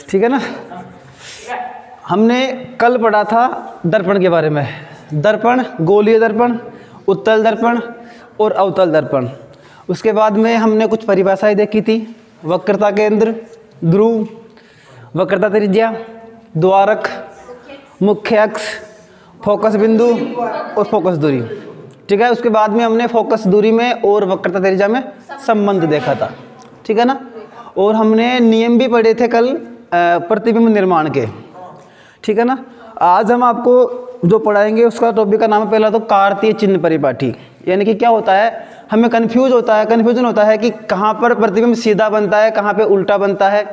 ठीक है ना। हमने कल पढ़ा था दर्पण के बारे में, दर्पण, गोलीय दर्पण, उत्तल दर्पण और अवतल दर्पण। उसके बाद में हमने कुछ परिभाषाएं देखी थी, वक्रता केंद्र, ध्रुव, वक्रता त्रिज्या, द्वारक, मुख्य अक्ष, फोकस बिंदु और फोकस दूरी। ठीक है, उसके बाद में हमने फोकस दूरी में और वक्रता त्रिज्या में संबंध देखा था। ठीक है ना। और हमने नियम भी पढ़े थे कल प्रतिबिंब निर्माण के। ठीक है ना। आज हम आपको जो पढ़ाएंगे उसका टॉपिक का नाम है पहला तो कार्तीय चिन्ह परिपाटी। यानी कि क्या होता है, हमें कन्फ्यूजन होता है कि कहाँ पर प्रतिबिंब सीधा बनता है, कहाँ पे उल्टा बनता है।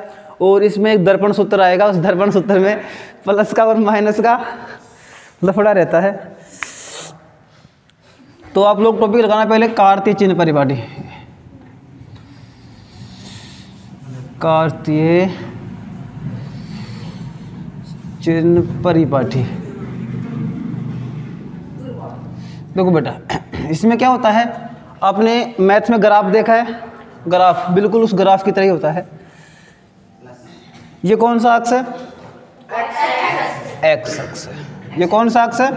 और इसमें एक दर्पण सूत्र आएगा, उस दर्पण सूत्र में प्लस का और माइनस का लफड़ा रहता है। तो आप लोग टॉपिक लगाना पहले कार्तीय चिन्ह परिपाटी। कार्तीय चिन्ह परिपाटी। देखो बेटा, इसमें क्या होता है, आपने मैथ्स में ग्राफ देखा है, ग्राफ बिल्कुल उस ग्राफ की तरह ही होता है। ये कौन सा अक्ष है? एक्स अक्ष है। ये कौन सा अक्ष है?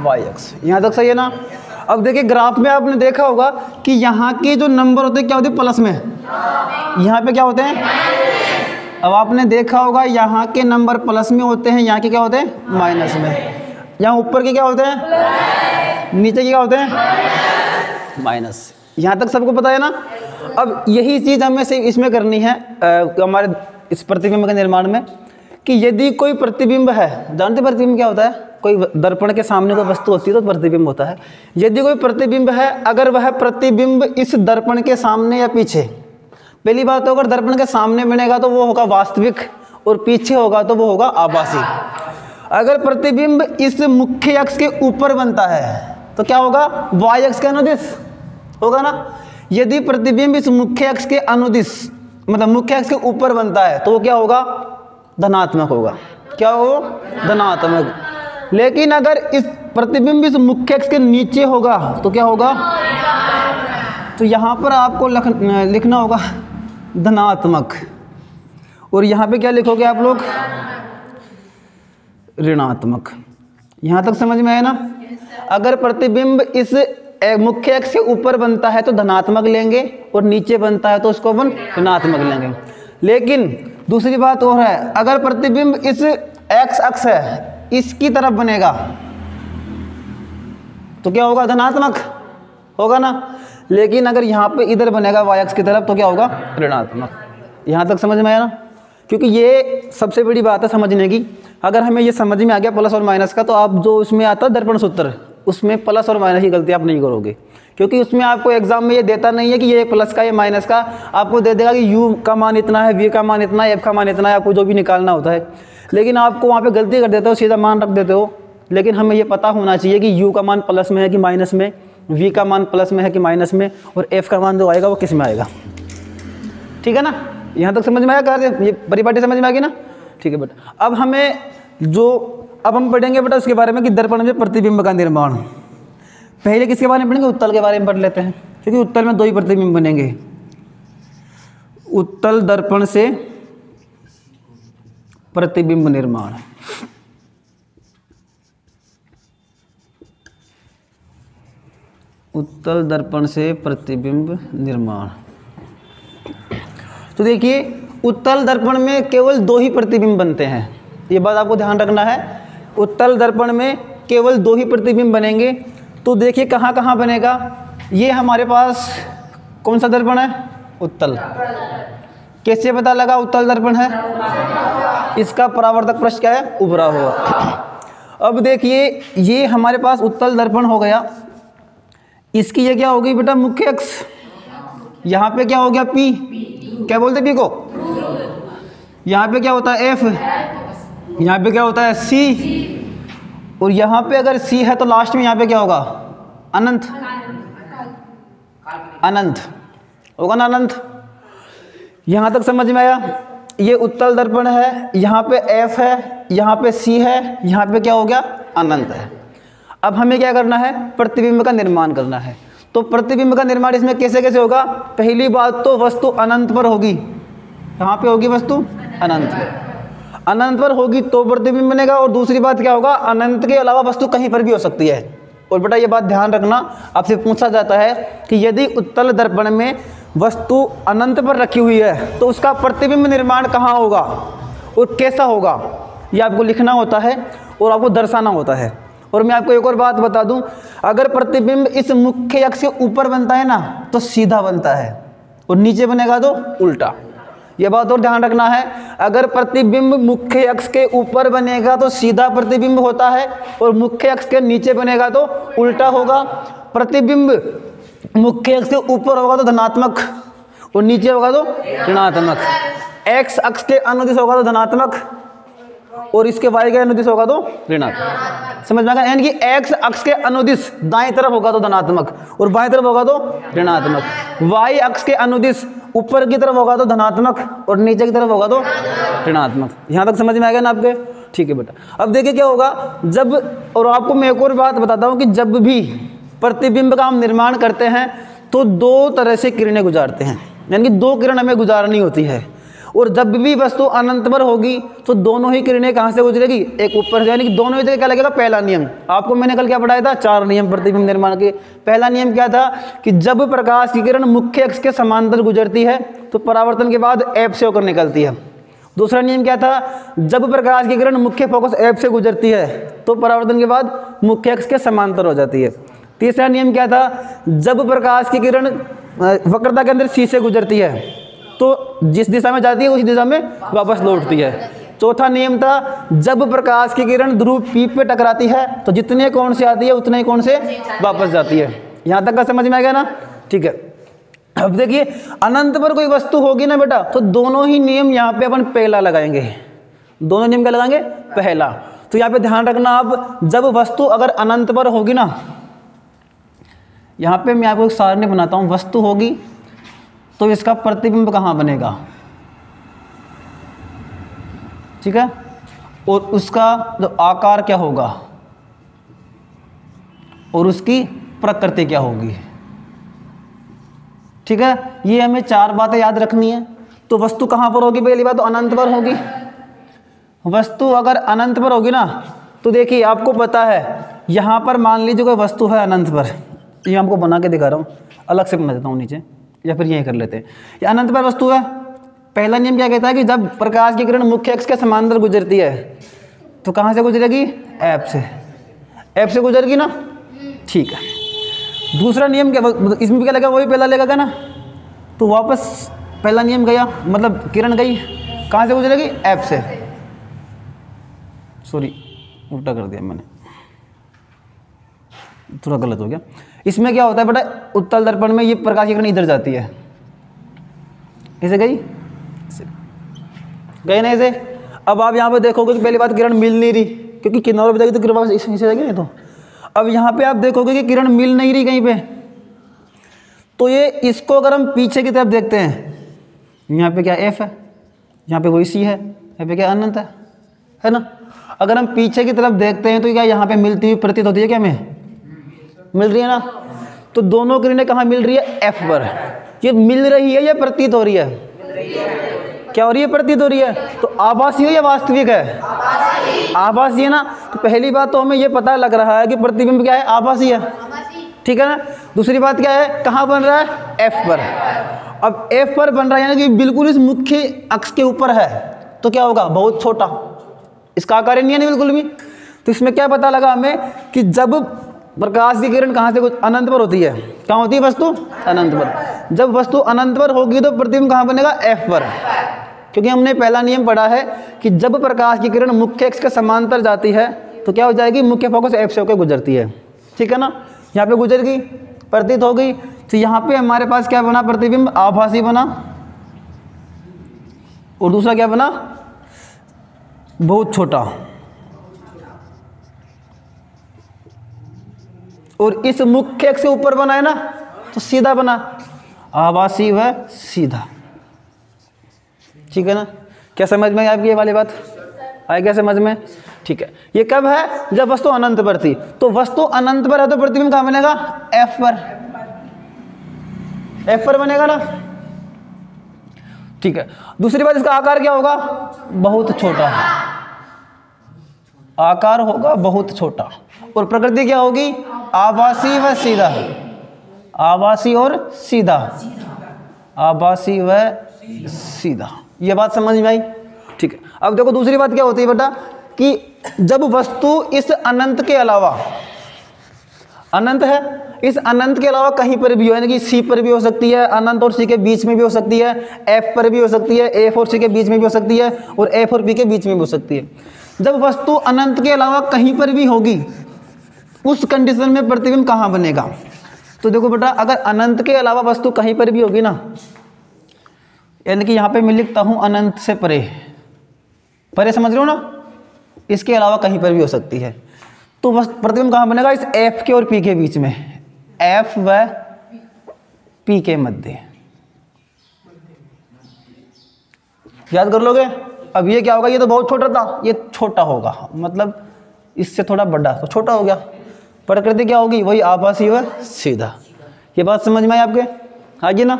वाई अक्ष। यहाँ तक सही है ना। अब देखिए ग्राफ में आपने देखा होगा कि यहाँ के जो नंबर होते हैं क्या होते हैं? प्लस में। यहाँ पे क्या होते हैं? अब आपने देखा होगा यहाँ के नंबर प्लस में होते हैं, यहाँ के क्या होते हैं? माइनस में। यहाँ ऊपर के क्या होते हैं? नीचे के क्या होते हैं? माइनस। यहाँ तक सबको पता है ना। अब यही चीज़ हमें से इसमें करनी है हमारे इस प्रतिबिंब के निर्माण में, कि यदि कोई प्रतिबिंब है, जानते प्रतिबिंब क्या होता है? कोई दर्पण के सामने कोई वस्तु होती है तो प्रतिबिंब होता है। यदि कोई प्रतिबिंब है, अगर वह प्रतिबिंब इस दर्पण के सामने या पीछे, पहली बात तो अगर दर्पण के सामने बनेगा तो वो होगा वास्तविक, और पीछे होगा तो वो होगा आभासी। अगर प्रतिबिंब इस मुख्य अक्ष के ऊपर बनता है तो क्या होगा? वाई अक्ष के अनुदिश होगा ना। यदि प्रतिबिंब इस मुख्य अक्ष के अनुदिश, मतलब मुख्य अक्ष के ऊपर बनता है तो वो क्या होगा? धनात्मक होगा। क्या हो? धनात्मक। लेकिन अगर इस प्रतिबिंब इस मुख्य अक्ष के नीचे होगा तो क्या होगा? तो यहाँ पर आपको लिखना होगा धनात्मक, और यहाँ पे क्या लिखोगे आप लोग? ऋणात्मक। यहाँ तक समझ में आया ना। अगर प्रतिबिंब इस मुख्य अक्ष के ऊपर बनता है तो धनात्मक लेंगे, और नीचे बनता है तो उसको अपन ऋणात्मक लेंगे। लेकिन दूसरी बात और है, अगर प्रतिबिंब इस एक्स अक्ष है इसकी तरफ बनेगा तो क्या होगा? धनात्मक होगा ना। लेकिन अगर यहाँ पे इधर बनेगा वाई अक्ष की तरफ तो क्या होगा? ऋणात्मक। यहाँ तक समझ में आया ना। क्योंकि ये सबसे बड़ी बात है समझने की। अगर हमें ये समझ में आ गया प्लस और माइनस का, तो आप जो उसमें आता है दर्पण सूत्र, उसमें प्लस और माइनस की गलती आप नहीं करोगे। क्योंकि उसमें आपको एग्जाम में ये देता नहीं है कि ये प्लस का, ये माइनस का। आपको दे देगा कि यू का मान इतना है, वी का मान इतना है, एफ का मान इतना है, आपको जो भी निकालना होता है। लेकिन आपको वहाँ पे गलती कर देते हो, सीधा मान रख देते हो। लेकिन हमें ये पता होना चाहिए कि यू का मान प्लस में है कि माइनस में, वी का मान प्लस में है कि माइनस में, और एफ का मान जो आएगा वो किस में आएगा। ठीक है ना। यहाँ तक समझ में आया? ये परिपाटी समझ में आ गई ना। ठीक है बेटा। अब हम पढ़ेंगे बेटा उसके बारे में कि दर्पण में प्रतिबिंब का निर्माण। पहले किसके बारे में पढ़ेंगे? उत्तल के बारे में पढ़ लेते हैं, क्योंकि उत्तल में दो ही प्रतिबिंब बनेंगे। उत्तल दर्पण से प्रतिबिंब निर्माण। उत्तल दर्पण से प्रतिबिंब निर्माण। तो देखिए, उत्तल दर्पण में केवल दो ही प्रतिबिंब बनते हैं। ये बात आपको ध्यान रखना है। उत्तल दर्पण में केवल दो ही प्रतिबिंब बनेंगे। तो देखिए कहाँ कहाँ बनेगा। ये हमारे पास कौन सा दर्पण है? उत्तल। कैसे पता लगा उत्तल दर्पण है? इसका परावर्तक पृष्ठ क्या है? उभरा हुआ। अब देखिए, ये हमारे पास उत्तल दर्पण हो गया। इसकी ये क्या हो गई बेटा? मुख्य अक्ष। यहाँ पे क्या हो गया? पी। क्या बोलते पी को? यहाँ पे क्या होता है? एफ। यहाँ पे क्या होता है? सी। और यहाँ पे अगर सी है तो लास्ट में यहाँ पे क्या होगा? अनंत। अनंत होगा ना, अनंत। यहाँ तक समझ में आया? ये उत्तल दर्पण है, यहाँ पे एफ है, यहाँ पे सी है, यहाँ पे क्या हो गया? अनंत है। अब हमें क्या करना है? प्रतिबिंब का निर्माण करना है। तो प्रतिबिंब का निर्माण इसमें कैसे कैसे होगा? पहली बात तो वस्तु अनंत पर होगी। कहाँ पे होगी वस्तु? अनंत पर। अनंत पर होगी तो प्रतिबिंब बनेगा। और दूसरी बात क्या होगा, अनंत के अलावा वस्तु कहीं पर भी हो सकती है। और बेटा ये बात ध्यान रखना, आपसे पूछा जाता है कि यदि उत्तल दर्पण में वस्तु अनंत पर रखी हुई है तो उसका प्रतिबिंब निर्माण कहाँ होगा और कैसा होगा, ये आपको लिखना होता है और आपको दर्शाना होता है। और मैं आपको एक और बात बता दूं, अगर प्रतिबिंब इस मुख्य अक्ष के ऊपर बनता है ना तो सीधा बनता है, और नीचे बनेगा तो उल्टा। यह बात और ध्यान रखना है, अगर प्रतिबिंब मुख्य अक्ष के ऊपर बनेगा तो सीधा प्रतिबिंब होता है, और मुख्य अक्ष के नीचे बनेगा तो उल्टा होगा। प्रतिबिंब मुख्य अक्ष के ऊपर होगा तो धनात्मक, और नीचे होगा तो ऋणात्मक। एक्स अक्ष के अनुदिश होगा तो धनात्मक, और इसके वाई के अनुदिश होगा तो ऋणात्मक। समझ में आ गया? यानी कि एक्स अक्ष के अनुदिश दाएं तरफ होगा तो धनात्मक, और बाएं तरफ होगा तो ऋणात्मक। वाई अक्ष के अनुदिश ऊपर की तरफ होगा तो धनात्मक, और नीचे की तरफ होगा तो ऋणात्मक। यहाँ तक समझ में आ गया ना आपके? ठीक है बेटा। अब देखिए क्या होगा जब, और आपको मैं एक और बात बताता हूँ कि जब भी प्रतिबिंब का हम निर्माण करते हैं तो दो तरह से किरणें गुजारते हैं, यानी कि दो किरण हमें गुजारनी होती है। और जब भी वस्तु अनंत पर होगी तो दोनों ही किरणें कहाँ से गुजरेगी, एक ऊपर से, यानी कि दोनों ही जगह क्या लगेगा। पहला नियम आपको मैंने कल क्या पढ़ाया था, 4 नियम प्रतिबिंब निर्माण के। पहला नियम क्या था कि जब प्रकाश की किरण मुख्य अक्ष के समांतर गुजरती है तो परावर्तन के बाद ऐप से होकर निकलती है। दूसरा नियम क्या था, जब प्रकाश की किरण मुख्य फोकस ऐप से गुजरती है तो परावर्तन के बाद मुख्य अक्ष के समांतर हो जाती है। तीसरा नियम क्या था, जब प्रकाश की किरण वक्रता के अंदर सी से गुजरती है तो जिस दिशा में जाती है उसी दिशा में वापस लौटती है। चौथा नियम था, जब प्रकाश की किरण ध्रुव पी पे टकराती है तो जितने कोण से आती है उतने ही कोण से वापस जाती है। यहाँ तक का समझ में आ गया ना? ठीक है। अब देखिए अनंत पर कोई वस्तु होगी ना बेटा तो दोनों ही नियम यहाँ पे अपन पहला लगाएंगे। दोनों नियम क्या लगाएंगे? पहला। तो यहाँ पे ध्यान रखना, आप जब वस्तु अगर अनंत पर होगी ना, यहाँ पे मैं आपको एक सारणी बनाता हूँ, वस्तु होगी तो इसका प्रतिबिंब कहाँ बनेगा, ठीक है, और उसका जो आकार क्या होगा और उसकी प्रकृति क्या होगी, ठीक है। ये हमें 4 बातें याद रखनी है। तो वस्तु कहाँ पर होगी? पहली बात तो अनंत पर होगी। वस्तु अगर अनंत पर होगी ना तो देखिए आपको पता है, यहाँ पर मान लीजिए कोई वस्तु है अनंत पर, ये आपको बना के दिखा रहा हूँ, अलग से बना देता हूँ नीचे, या फिर यही कर लेते हैं। ये अनंत पर वस्तु है। पहला नियम क्या कहता है कि जब प्रकाश की किरण मुख्य अक्ष के समांतर गुजरती है तो कहाँ से गुजरेगी? ऐप से। ऐप से गुजरेगी ना, ठीक है। दूसरा नियम क्या, इसमें क्या लगा, वही पहला लगेगा ना, तो वापस पहला नियम गया, मतलब किरण गई कहाँ से गुजरेगी? ऐप से। सॉरी उल्टा कर दिया मैंने, थोड़ा गलत हो गया। इसमें क्या होता है बेटा, उत्तल दर्पण में ये प्रकाश की किरण इधर जाती है, इसे गई, गई ना इसे। अब आप यहाँ पे देखोगे तो पहली बात किरण मिल नहीं रही, क्योंकि किनारों पे जाएगी तो किरण वापस इसे जाएगी नहीं। तो अब यहाँ पे आप देखोगे कि किरण मिल नहीं रही कहीं पे, तो ये इसको अगर हम पीछे की तरफ देखते हैं, यहाँ पे क्या एफ है, यहाँ पे वही सी है, यहाँ पे क्या अनंत है ना। अगर हम पीछे की तरफ देखते हैं तो क्या यहाँ पे मिलती हुई प्रतीत होती है, क्या हमें मिल रही है ना। तो दोनों किरणें कहाँ मिल रही है? एफ पर। ये मिल रही है या प्रतीत हो रही है? क्या हो रही है? प्रतीत हो रही है। तो आभासी है या वास्तविक है? आभासी है ना। तो पहली बात तो हमें ये पता लग रहा है कि प्रतिबिंब क्या है? आभासी है, ठीक है ना। दूसरी बात क्या है, कहाँ बन रहा है? एफ पर। अब एफ पर बन रहा है यानी कि बिल्कुल इस मुख्य अक्ष के ऊपर है, तो क्या होगा? बहुत छोटा, इसका आकार नहीं है बिल्कुल भी। तो इसमें क्या पता लगा हमें कि जब प्रकाश की किरण कहाँ से अनंत पर होती है, कहाँ होती है वस्तु? अनंत पर। जब वस्तु अनंत पर होगी तो प्रतिबिंब कहाँ बनेगा? एफ पर, क्योंकि हमने पहला नियम पढ़ा है कि जब प्रकाश की किरण मुख्य अक्ष के समांतर जाती है तो क्या हो जाएगी? मुख्य फोकस एफ से होकर गुजरती है, ठीक है ना। यहाँ पे गुजर गई, प्रतीत हो गई, तो यहाँ पे हमारे पास क्या बना? प्रतिबिंब आभासी बना। और दूसरा क्या बना? बहुत छोटा। और इस मुख्य अक्ष से ऊपर बना है ना तो सीधा बना, आभासी व सीधा, ठीक है ना। क्या समझ में आई आपकी ये वाली बात? आई क्या समझ में? ठीक है। ये कब है? जब वस्तु अनंत पर थी। तो वस्तु अनंत पर है तो प्रतिबिंब कहाँ बनेगा? एफ पर। एफ पर बनेगा ना, ठीक है। दूसरी बात, इसका आकार क्या होगा? बहुत छोटा, आकार होगा बहुत छोटा, और प्रकृति क्या होगी? आभासी व सीधा, आभासी और सीधा, आभासी व सीधा। ये बात समझ में आई? ठीक है। अब देखो दूसरी बात क्या होती है बेटा कि जब वस्तु इस अनंत के अलावा, अनंत है, इस अनंत के अलावा कहीं पर भी हो, यानी कि सी पर भी हो सकती है, अनंत और सी के बीच में भी हो सकती है, एफ पर भी हो सकती है, एफ और सी के बीच में भी हो सकती है, और एफ और बी के बीच में भी हो सकती है। जब वस्तु अनंत के अलावा कहीं पर भी होगी, उस कंडीशन में प्रतिबिंब कहाँ बनेगा? तो देखो बेटा, अगर अनंत के अलावा वस्तु कहीं पर भी होगी ना, यानी कि यहाँ पे मैं लिखता हूँ अनंत से परे, परे समझ रहे हो ना, इसके अलावा कहीं पर भी हो सकती है, तो बस प्रतिबिंब कहाँ बनेगा? इस एफ के और पी के बीच में, एफ व पी के मध्य। याद कर लोगे? अब ये क्या होगा? ये तो बहुत छोटा था, ये छोटा होगा, मतलब इससे थोड़ा बड़ा, तो छोटा हो गया। प्रकृति क्या होगी? वही आभासी व सीधा। ये बात समझ में आई आपके? आगे ना,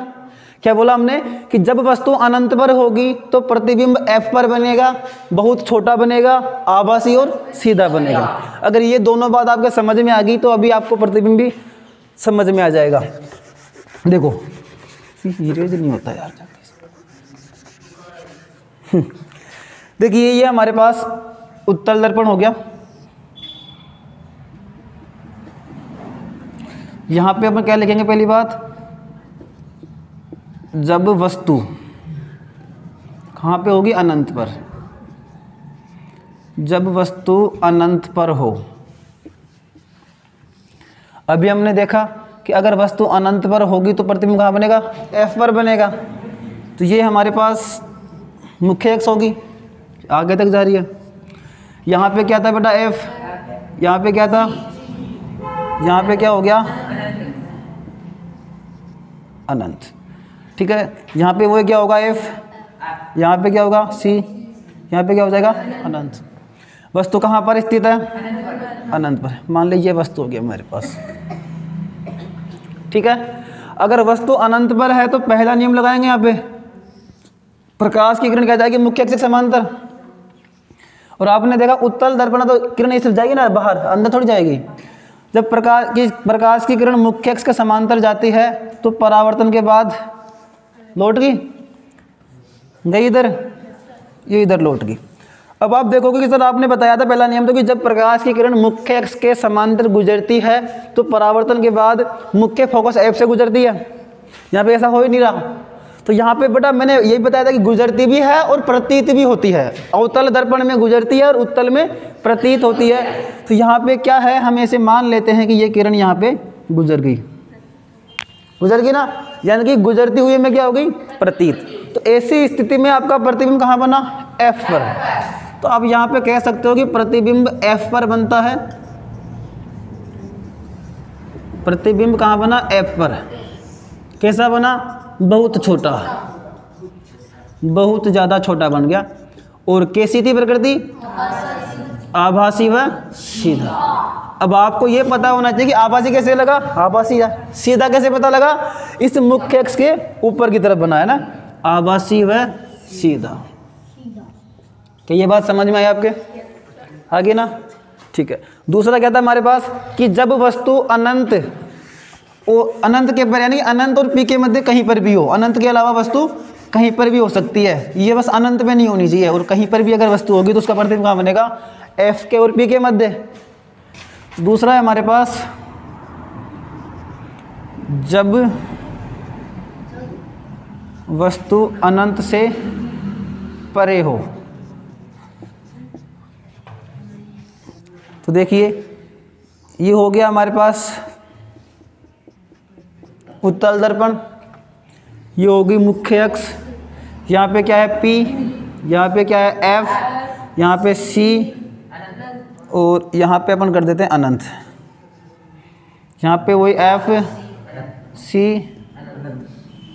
क्या बोला हमने कि जब वस्तु अनंत पर होगी तो प्रतिबिंब एफ पर बनेगा, बहुत छोटा बनेगा, आभासी और सीधा बनेगा। अगर ये दोनों बात आपके समझ में आ गई तो अभी आपको प्रतिबिंब भी समझ में आ जाएगा। देखो इरेज नहीं होता यार, देखिए ये हमारे पास उत्तल दर्पण हो गया। यहां पे अपन क्या लिखेंगे? पहली बात, जब वस्तु कहाँ पे होगी? अनंत पर। जब वस्तु अनंत पर हो, अभी हमने देखा कि अगर वस्तु अनंत पर होगी तो प्रतिबिंब कहाँ बनेगा? एफ पर बनेगा। तो ये हमारे पास मुख्य अक्ष होगी, आगे तक जा रही है। यहाँ पे क्या था बेटा? एफ। यहाँ पे क्या था? यहाँ पे क्या हो गया? अनंत। ठीक है। यहाँ पे वो क्या होगा? एफ। यहाँ पे क्या होगा? सी। यहाँ पे क्या हो जाएगा? अनंत। वस्तु कहाँ पर स्थित है? अनंत पर। मान लीजिए वस्तु हो गया हमारे पास। ठीक है। अगर वस्तु अनंत पर है तो पहला नियम लगाएंगे यहाँ पे, प्रकाश की किरण क्या जाएगी? मुख्य अक्ष के समांतर। और आपने देखा उत्तल दर्पण तो किरण इस जाएगी ना बाहर, अंदर थोड़ी जाएगी। जब प्रकाश की किरण मुख्य अक्ष के समांतर जाती है तो परावर्तन के बाद लौट गई, गई इधर, ये इधर लौट गई। अब आप देखोगे कि सर आपने बताया था पहला नियम तो कि जब प्रकाश की किरण मुख्य अक्ष के समांतर गुजरती है तो परावर्तन के बाद मुख्य फोकस एफ से गुजरती है। यहाँ पे ऐसा हो ही नहीं रहा। तो यहाँ पे बेटा मैंने यही बताया था कि गुजरती भी है और प्रतीत भी होती है। अवतल दर्पण में गुजरती है और उत्तल में प्रतीत होती है। तो यहाँ पे क्या है, हम ऐसे मान लेते हैं कि ये किरण यहाँ पे गुजर गई, गुजर गई ना, यानी कि गुजरती हुई में क्या हो गई? प्रतीत। तो ऐसी स्थिति में आपका प्रतिबिंब कहाँ बना? एफ पर। तो आप यहाँ पे कह सकते हो कि प्रतिबिंब एफ पर बनता है। प्रतिबिंब कहाँ बना? एफ पर। कैसा बना? बहुत छोटा, बहुत ज़्यादा छोटा बन गया। और कैसी थी प्रकृति? आभासी व सीधा। अब आपको ये पता होना चाहिए कि आभासी कैसे लगा, आभासी है, सीधा कैसे पता लगा? इस मुख्य अक्ष के ऊपर की तरफ बना है ना, आभासी व सीधा। तो ये बात समझ में आई आपके? आगे ना, ठीक है। दूसरा क्या था हमारे पास कि जब वस्तु अनंत, वो अनंत के पर, यानी अनंत और पी के मध्य कहीं पर भी हो, अनंत के अलावा वस्तु कहीं पर भी हो सकती है, ये बस अनंत में नहीं होनी चाहिए। और कहीं पर भी अगर वस्तु होगी तो उसका प्रतिबिंब कहाँ बनेगा? एफ के और पी के मध्य। दूसरा है हमारे पास जब वस्तु अनंत से परे हो। तो देखिए ये हो गया हमारे पास उत्तल दर्पण, ये होगी मुख्य अक्ष। यहाँ पे क्या है? पी, यहाँ पे क्या है? एफ, यहाँ पे सी, और यहाँ पे अपन कर देते हैं अनंत। यहाँ पे वही एफ सी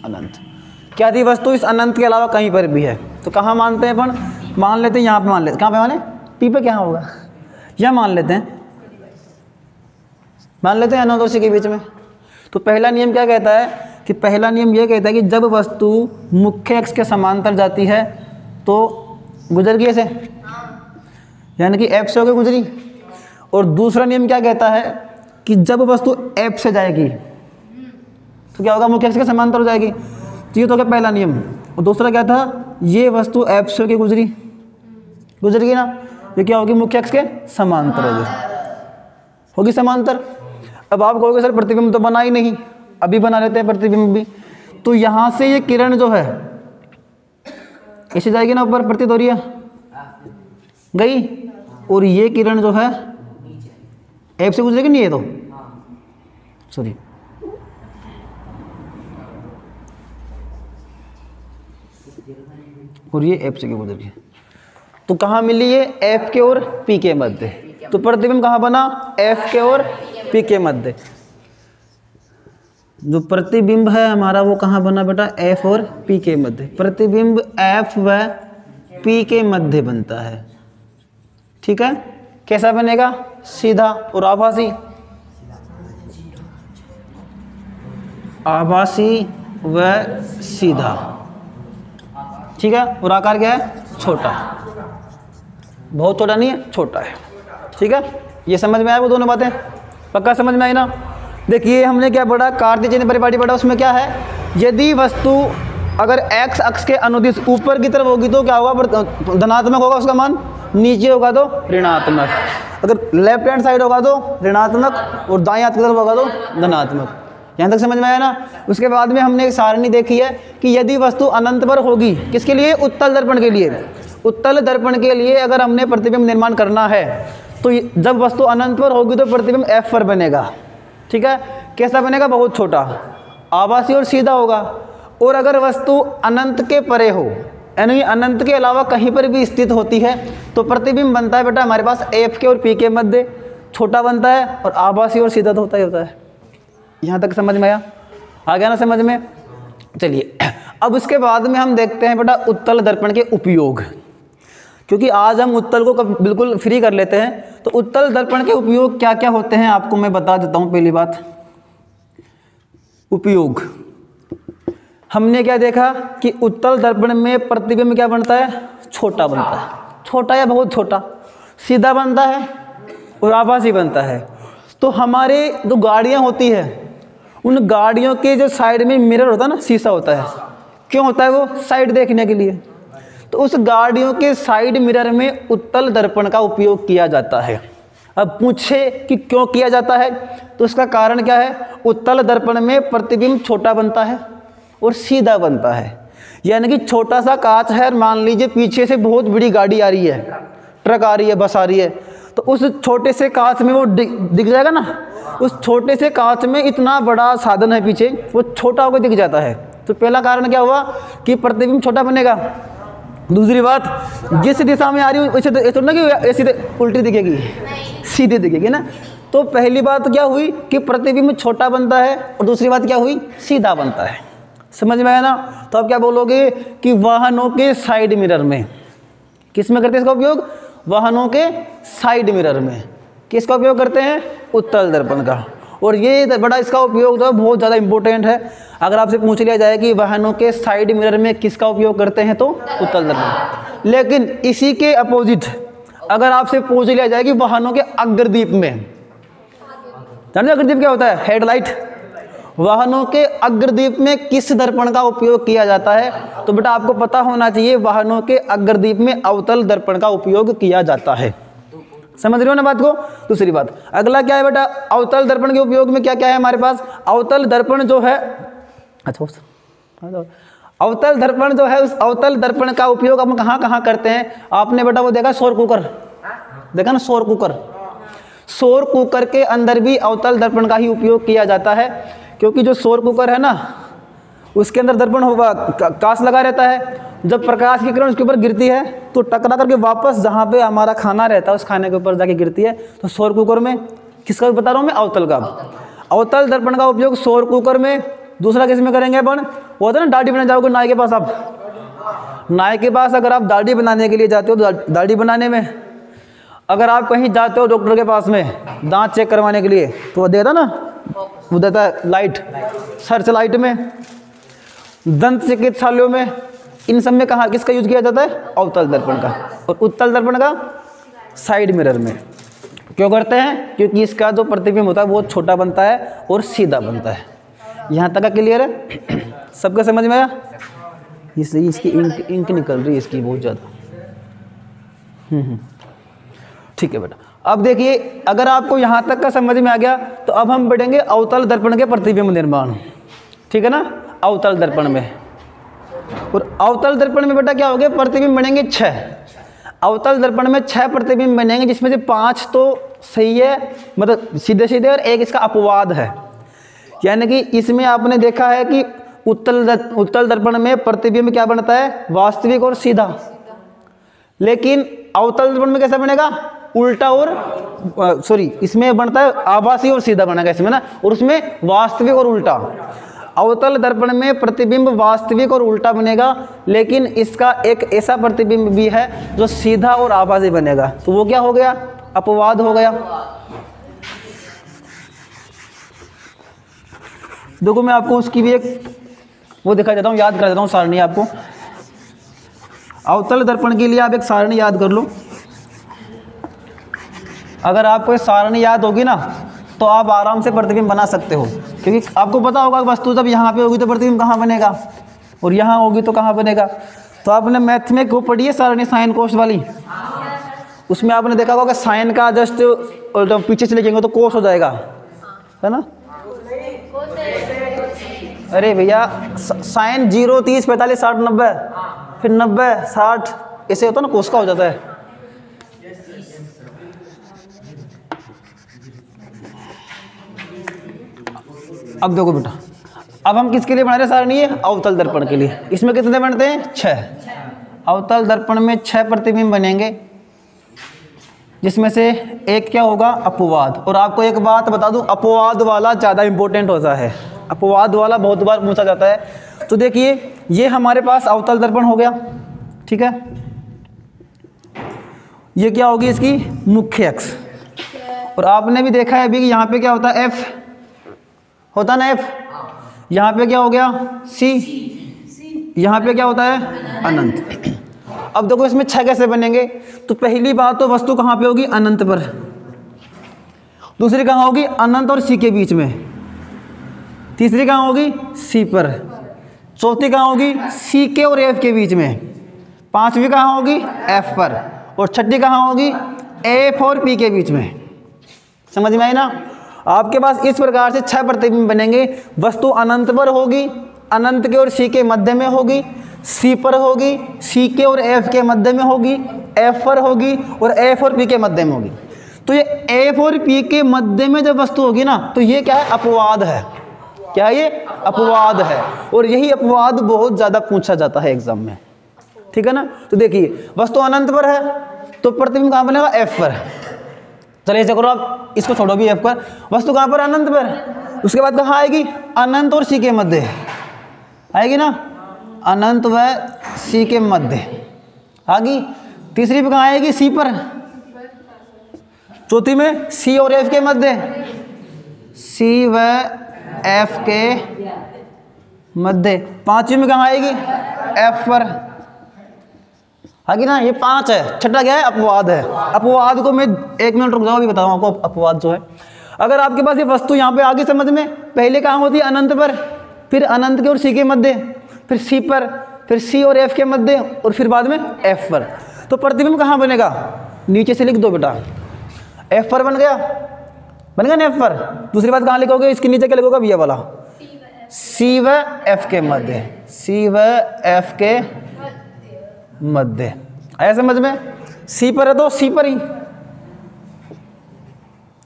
अनंत। क्या थी वस्तु? इस अनंत के अलावा कहीं पर भी है। तो कहाँ मानते हैं अपन? मान लेते हैं यहाँ पे, मान लेते, कहाँ पे माने? पी पे क्या होगा? यह मान लेते हैं, मान लेते हैं अनंत और सी के बीच में। तो पहला नियम क्या कहता है कि पहला नियम यह कहता है कि जब वस्तु मुख्य अक्ष के समांतर जाती है तो गुजर गई ऐसे, यानी कि F से होकर गुजरी। और दूसरा नियम क्या कहता है कि जब वस्तु F से जाएगी तो क्या होगा, मुख्य अक्ष के समांतर हो जाएगी। तो ये तो क्या पहला नियम। और दूसरा क्या था, ये वस्तु F से होकर गुजरी, गुजर गई ना, ये क्या होगी, मुख्य अक्ष के समांतर होगी समांतर। अब आप कहोगे सर प्रतिबिंब तो बना ही नहीं, अभी बना लेते हैं प्रतिबिंब भी। तो यहाँ से ये किरण जो है ऐसे जाएगी ना ऊपर, प्रतीत हो रही है, गई। और ये किरण जो है F से गुजरेगी नहीं, ये तो सॉरी और ये F से क्यों गुजर गई, तो कहाँ मिली ये, F के और P के मध्य। तो प्रतिबिंब कहाँ बना, F के और P के मध्य। जो प्रतिबिंब है हमारा वो कहाँ बना बेटा, F और P के मध्य। प्रतिबिंब F व P के मध्य बनता है, ठीक है। कैसा बनेगा, सीधा और आभासी, आभासी व सीधा, ठीक है। और आकार क्या है, छोटा, बहुत छोटा नहीं है, छोटा है, ठीक है। ये समझ में आया वो दोनों बातें, पक्का समझ में आई ना। देखिए हमने क्या पढ़ा, कार्टेशियन परिपाटी पढ़ा, उसमें क्या है, यदि वस्तु अगर x अक्ष के अनुदिश ऊपर की तरफ होगी तो क्या होगा, धनात्मक होगा उसका मान, नीचे होगा तो ऋणात्मक, अगर लेफ्ट हैंड साइड होगा तो ऋणात्मक और दाएं हाथ की तरफ होगा तो धनात्मक। यहाँ तक समझ में आया ना। उसके बाद में हमने एक सारणी देखी है कि यदि वस्तु अनंत पर होगी, किसके लिए, उत्तल दर्पण के लिए। उत्तल दर्पण के लिए अगर हमने प्रतिबिंब निर्माण करना है तो जब वस्तु अनंत पर होगी तो प्रतिबिंब F पर बनेगा, ठीक है। कैसा बनेगा, बहुत छोटा, आभासी और सीधा होगा। और अगर वस्तु अनंत के परे हो, यानी अनंत के अलावा कहीं पर भी स्थित होती है तो प्रतिबिंब बनता है बेटा हमारे पास F के और P के मध्य, छोटा बनता है और आभासी और सीधा तो होता ही होता है। यहाँ तक समझ में आया, आ गया ना समझ में। चलिए अब उसके बाद में हम देखते हैं बेटा उत्तल दर्पण के उपयोग, क्योंकि आज हम उत्तल को बिल्कुल फ्री कर लेते हैं। तो उत्तल दर्पण के उपयोग क्या क्या होते हैं आपको मैं बता देता हूँ। पहली बात, उपयोग हमने क्या देखा कि उत्तल दर्पण में प्रतिबिंब क्या बनता है, छोटा बनता है, छोटा या बहुत छोटा, सीधा बनता है और आभासी बनता है। तो हमारे जो गाड़ियाँ होती है उन गाड़ियों के जो साइड में मिरर होता है ना, शीशा होता है, क्यों होता है वो, साइड देखने के लिए। तो उस गाड़ियों के साइड मिरर में उत्तल दर्पण का उपयोग किया जाता है। अब पूछे कि क्यों किया जाता है, तो उसका कारण क्या है, उत्तल दर्पण में प्रतिबिंब छोटा बनता है और सीधा बनता है। यानी कि छोटा सा कांच है, मान लीजिए पीछे से बहुत बड़ी गाड़ी आ रही है, ट्रक आ रही है, बस आ रही है, तो उस छोटे से कांच में वो दिख जाएगा ना। उस छोटे से कांच में इतना बड़ा साधन है पीछे, वो छोटा होकर दिख जाता है। तो पहला कारण क्या हुआ कि प्रतिबिंब छोटा बनेगा। दूसरी बात, जिस दिशा में आ रही है वैसे तो ना कि ऐसी उल्टी दिखेगी, सीधी दिखेगी ना। तो पहली बात क्या हुई कि प्रतिबिंब छोटा बनता है और दूसरी बात क्या हुई, सीधा बनता है। समझ में आया ना। तो आप क्या बोलोगे कि वाहनों के साइड मिरर में, किस में करते हैं इसका उपयोग, वाहनों के साइड मिरर में किसका उपयोग करते हैं, उत्तल दर्पण का। और ये बड़ा इसका उपयोग तो बहुत ज़्यादा इंपॉर्टेंट है। अगर आपसे पूछ लिया जाए कि वाहनों के साइड मिरर में किसका उपयोग करते हैं तो उत्तल दर्पण। लेकिन इसी के अपोजिट अगर आपसे पूछ लिया जाए कि वाहनों के अग्रदीप में, जानते हो अग्रदीप क्या होता है, हेडलाइट, वाहनों के अग्रदीप में किस दर्पण का उपयोग किया जाता है, तो बेटा आपको पता होना चाहिए वाहनों के अग्रदीप में अवतल दर्पण का उपयोग किया जाता है। समझ रहे हो ना बात को। दूसरी बात, अगला क्या है बेटा, अवतल दर्पण के उपयोग में क्या क्या है हमारे पास। अवतल दर्पण जो है, अच्छा अवतल दर्पण जो है, उस अवतल दर्पण का उपयोग हम कहाँ कहाँ करते हैं। आपने बेटा वो देखा सौर कुकर, देखा ना सौर कुकर, सौर कुकर के अंदर भी अवतल दर्पण का ही उपयोग किया जाता है। क्योंकि जो सौर कुकर है ना उसके अंदर दर्पण होगा, कांच लगा रहता है। जब प्रकाश की किरण उसके ऊपर गिरती है तो टकरा करके वापस जहाँ पे हमारा खाना रहता है उस खाने के ऊपर जाके गिरती है। तो सौर कुकर में किसका बता रहा हूँ मैं, अवतल का। अवतल दर्पण का उपयोग सौर कुकर में। दूसरा किस में करेंगे अपन, वो होता है ना दाढ़ी बनाने जाओगे नाई के पास, आप नाई के पास अगर आप दाढ़ी बनाने के लिए जाते हो तो दाढ़ी बनाने में, अगर आप कहीं जाते हो डॉक्टर के पास में दांत चेक करवाने के लिए तो वो देता ना, वो देता है लाइट, सर्च लाइट में। दंत चिकित्सालयों में इन सब में कहाँ किसका यूज किया जाता है? अवतल दर्पण का। और उत्तल दर्पण का साइड मिरर में। क्यों करते हैं? क्योंकि इसका जो प्रतिबिंब होता है वो छोटा बनता है और सीधा बनता है। यहाँ तक का क्लियर है? सबका समझ में आया? इसलिए इसकी इंक निकल रही है इसकी बहुत ज़्यादा। ठीक है बेटा। अब देखिए, अगर आपको यहाँ तक का समझ में आ गया तो अब हम बढ़ेंगे अवतल दर्पण के प्रतिबिंब निर्माण। ठीक है ना? अवतल दर्पण में। और अवतल दर्पण में बेटा क्या हो गया? प्रतिबिंब बनेंगे 6। अवतल दर्पण में 6 प्रतिबिंब बनेंगे, जिसमें से 5 तो सही है, मतलब सीधे सीधे, और एक इसका अपवाद है। यानी कि इसमें आपने देखा है कि उत्तल दर्पण में प्रतिबिंब क्या बनता है? वास्तविक और सीधा। लेकिन अवतल दर्पण में कैसा बनेगा? उल्टा और इसमें बनता है आभासी और सीधा बनेगा इसमें ना, और उसमें वास्तविक और उल्टा। अवतल दर्पण में प्रतिबिंब वास्तविक और उल्टा बनेगा, लेकिन इसका एक ऐसा प्रतिबिंब भी है जो सीधा और आभासी बनेगा। तो वो क्या हो गया? अपवाद हो गया। देखो मैं आपको उसकी भी एक वो दिखा देता हूँ, याद करा देता हूँ सारणी आपको। अवतल दर्पण के लिए आप एक सारणी याद कर लो। अगर आपको ये सारणी याद होगी ना तो आप आराम से प्रतिबिंब बना सकते हो, क्योंकि आपको पता होगा वस्तु जब यहाँ पे होगी तो प्रतिबिंब कहाँ बनेगा, और यहाँ होगी तो कहाँ बनेगा। तो आपने मैथ में वो पढ़ी है सारणी साइन कोस वाली? उसमें आपने देखा होगा कि साइन का जस्ट पीछे से लिखेंगे तो कोस हो जाएगा, है ना? अरे भैया साइन 0, 30, 45, 60, 90, फिर 90, 60 ऐसे होता है ना, कोस का हो जाता है। अब देखो बेटा, अब हम किसके लिए बना रहे सारणी? है अवतल दर्पण के लिए। इसमें कितने बनते हैं? 6। अवतल दर्पण में 6 प्रतिबिंब बनेंगे, जिसमें से एक क्या होगा? अपवाद। और आपको एक बात बता दूं, अपवाद वाला ज़्यादा इंपॉर्टेंट होता है। अपवाद वाला बहुत बार पूछा जाता है। तो देखिए, ये हमारे पास अवतल दर्पण हो गया, ठीक है। ये क्या होगी? इसकी मुख्य अक्ष। और आपने भी देखा है अभी कि यहाँ पे क्या होता है? एफ होता ना, एफ। यहाँ पे क्या हो गया? सी। यहाँ पे क्या होता है? अनंत। अब देखो इसमें 6 कैसे बनेंगे? तो पहली बात तो वस्तु कहाँ पे होगी? अनंत पर। दूसरी कहाँ होगी? अनंत और सी के बीच में। तीसरी कहाँ होगी? सी पर। चौथी कहाँ होगी? सी के और एफ के बीच में। पांचवी कहाँ होगी? एफ पर। और छठी कहाँ होगी? एफ और पी के बीच में। समझ में आई ना? आपके पास इस प्रकार से 6 प्रतिबिंब बनेंगे। वस्तु अनंत पर होगी, अनंत के और सी के मध्य में होगी, सी पर होगी, सी के और एफ के मध्य में होगी, एफ पर होगी, और एफ और पी के मध्य में होगी। तो ये एफ और पी के मध्य में जब वस्तु होगी ना, तो ये क्या है? अपवाद है। क्या ये? अपवाद है। और यही अपवाद बहुत ज़्यादा पूछा जाता है एग्जाम में, ठीक है ना? तो देखिए, वस्तु अनंत पर है तो प्रतिबिंब कहाँ बनेगा? एफ पर। चलिए ऐसे करो, आप इसको छोड़ो भी, एफ पर। वस्तु कहाँ पर? अनंत पर। उसके बाद कहाँ आएगी? अनंत और सी के मध्य आएगी ना, अनंत व सी के मध्य आ गई। तीसरी पे कहाँ आएगी? सी पर। चौथी में सी और एफ के मध्य, सी व एफ के मध्य। पांचवी में कहाँ आएगी? एफ पर। आगे ना, ये 5 है। छठा क्या है? अपवाद है। अपवाद को मैं 1 मिनट रुक जाओ, अभी बताऊँ आपको अपवाद जो है। अगर आपके पास ये वस्तु यहाँ पे आगे समझ में, पहले कहाँ होती है? अनंत पर, फिर अनंत के और सी के मध्य, फिर सी पर, फिर सी और एफ के मध्य, और फिर बाद में एफ पर। तो प्रतिबिंब कहाँ बनेगा? नीचे से लिख दो बेटा, एफ पर बन गया, बनेगा ना एफ पर। दूसरी बात कहाँ लिखोगे? इसके नीचे क्या लिखोगे? ये वाला, सी व एफ के मध्य, सी व एफ के मध्य। आया समझ में? सी पर है तो सी पर ही,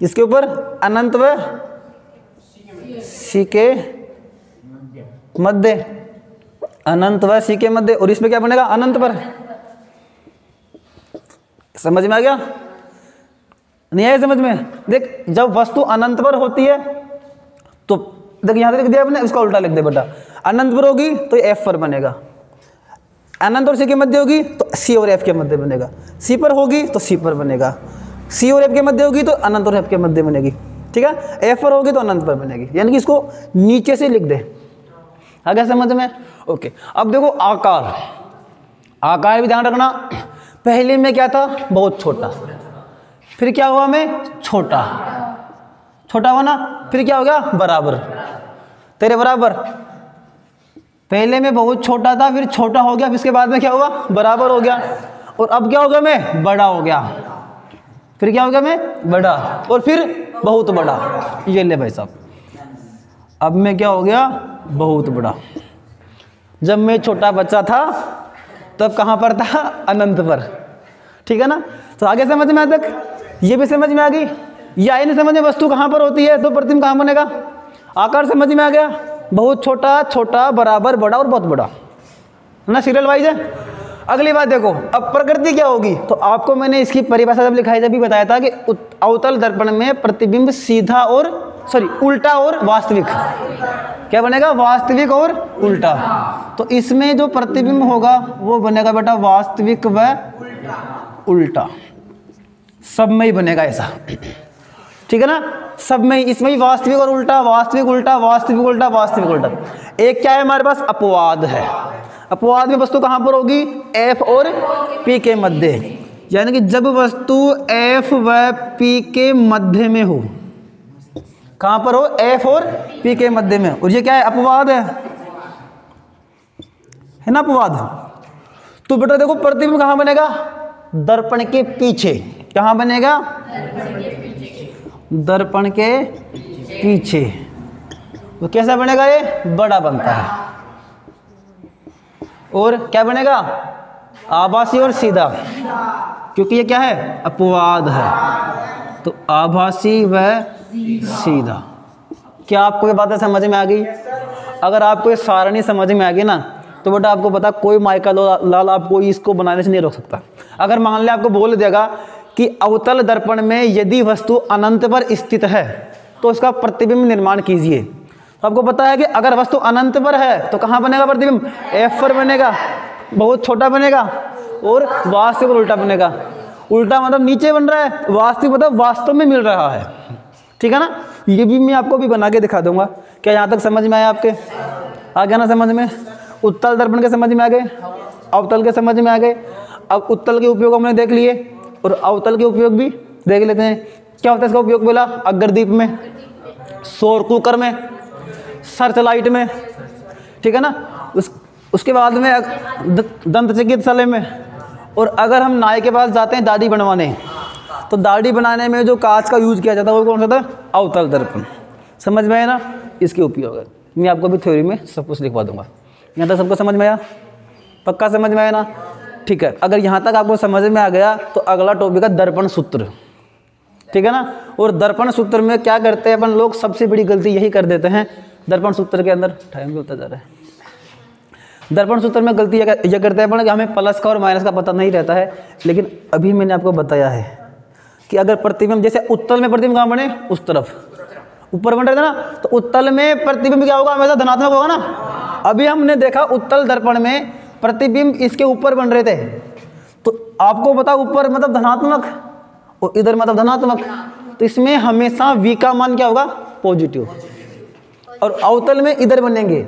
इसके ऊपर अनंत व सी के मध्य, अनंत व सी के मध्य। और इसमें क्या बनेगा? अनंत पर। समझ में आ गया? नहीं आया समझ में? देख, जब वस्तु अनंत पर होती है तो देख, यहां लिख दिया आपने, उसका उल्टा लिख दे बेटा। अनंत पर होगी तो एफ पर बनेगा, अनंत और सी के मध्य होगी तो सी और एफ के मध्य बनेगा, सी पर होगी तो सी पर बनेगा, सी और एफ के मध्य होगी तो अनंत और एफ के मध्य बनेगी, ठीक है। एफ पर होगी तो अनंत पर बनेगी, यानी कि इसको नीचे से लिख दे। आ गया समझ में? ओके। अब देखो आकार, आकार भी ध्यान रखना, पहले में क्या था, बहुत छोटा, फिर क्या हुआ में छोटा, छोटा हुआ ना, फिर क्या हो गया बराबर, तेरे बराबर। पहले में बहुत छोटा था, फिर छोटा हो गया, फिर इसके बाद में क्या हुआ बराबर हो गया, और अब क्या हो गया मैं बड़ा हो गया, फिर क्या हो गया मैं बड़ा, और फिर बहुत बड़ा। ये ले भाई साहब, अब मैं क्या हो गया बहुत बड़ा। जब मैं छोटा बच्चा था तब कहाँ पर था, अनंत पर, ठीक है ना। तो आगे समझ में आया तक, ये भी समझ में आ गई। ये आई नहीं समझ में, वस्तु कहाँ पर होती है तो प्रतिबिंब कहाँ बनेगा, आकार समझ में आ गया, बहुत छोटा, छोटा, बराबर, बड़ा और बहुत बड़ा, है ना, सीरियल वाइज है। अगली बात देखो, अब प्रकृति क्या होगी, तो आपको मैंने इसकी परिभाषा जब लिखाई जब भी बताया था कि अवतल दर्पण में प्रतिबिंब सीधा और उल्टा और वास्तविक, क्या बनेगा वास्तविक और उल्टा। तो इसमें जो प्रतिबिंब होगा वो बनेगा बेटा वास्तविक व उल्टा, सब में ही बनेगा ऐसा, ठीक है ना, सब में ही, इसमें ही वास्तविक और उल्टा, वास्तविक उल्टा, वास्तविक उल्टा, वास्तविक उल्टा। एक क्या है हमारे पास, अपवाद है। अपवाद में वस्तु कहाँ पर होगी, F और P के मध्य, यानी कि जब वस्तु F व P के मध्य में हो, कहाँ पर हो, F और P के मध्य में, और ये क्या है अपवाद है ना, अपवाद। तो बेटा देखो प्रतिबिंब कहाँ बनेगा, दर्पण के पीछे, कहाँ बनेगा, दर्पण के पीछे। तो कैसा बनेगा, ये बड़ा बनता है, और क्या बनेगा आभासी और सीधा, क्योंकि ये क्या है अपवाद है, तो आभासी व सीधा। क्या आपको ये बातें समझ में आ गई? अगर आपको ये सारणी समझ में आ गई ना, तो बेटा आपको पता कोई माइका लाल आपको इसको बनाने से नहीं रोक सकता। अगर मान लिया आपको बोल देगा कि अवतल दर्पण में यदि वस्तु अनंत पर स्थित है तो उसका प्रतिबिंब निर्माण कीजिए, तो आपको पता है कि अगर वस्तु अनंत पर है तो कहाँ बनेगा प्रतिबिंब, F पर बनेगा, बहुत छोटा बनेगा, और वास्तविक उल्टा बनेगा। उल्टा मतलब नीचे बन रहा है, वास्तविक मतलब वास्तव में मिल रहा है, ठीक है ना। ये भी मैं आपको भी बना के दिखा दूंगा। क्या यहाँ तक समझ में आया आपके, आ गया ना समझ में। उत्तल दर्पण के समझ में आ गए, अवतल के समझ में आ गए। अब उत्तल के उपयोग हमने देख लिए और अवतल के उपयोग भी देख लेते हैं। क्या होता है इसका उपयोग, बोला अग्रदीप में, सौर कुकर में, सर्च लाइट में, ठीक है ना। उसके बाद में दंत चिकित्सालय में, और अगर हम नाई के पास जाते हैं दाढ़ी बनवाने, तो दाढ़ी बनाने में जो कांच का यूज किया जाता है वो कौन सा था, अवतल दर्पण। समझ में आया ना, इसके उपयोग है। मैं आपको भी थ्योरी में सब कुछ लिखवा दूंगा। यहाँ तक सबको समझ में आया, पक्का समझ में आया ना, ठीक है। अगर यहाँ तक आपको समझ में आ गया तो अगला टॉपिक है दर्पण सूत्र, ठीक है ना। और दर्पण सूत्र में क्या करते हैं अपन लोग, सबसे बड़ी गलती यही कर देते हैं दर्पण सूत्र के अंदर, टाइम भी होता जा रहा है। दर्पण सूत्र में गलती यह करते हैं अपन कि हमें प्लस का और माइनस का पता नहीं रहता है। लेकिन अभी मैंने आपको बताया है कि अगर प्रतिबिंब, जैसे उत्तल में प्रतिबिंब कहाँ बने, उस तरफ ऊपर बन रहे थे ना, तो उत्तल में प्रतिबिंब क्या होगा, हमेशा धनात्मक होगा ना। अभी हमने देखा उत्तल दर्पण में प्रतिबिंब इसके ऊपर बन रहे थे, तो आपको पता ऊपर मतलब धनात्मक और इधर मतलब धनात्मक, तो इसमें हमेशा V का मान क्या होगा, पॉजिटिव। और अवतल में इधर बनेंगे,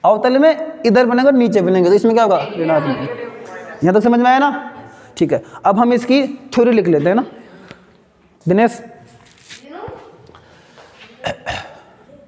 अवतल में इधर बनेंगे और नीचे बनेंगे, तो इसमें क्या होगा, ऋणात्मक। यहाँ तक समझ में आया ना, ठीक है। अब हम इसकी थ्योरी लिख लेते हैं ना दिनेश।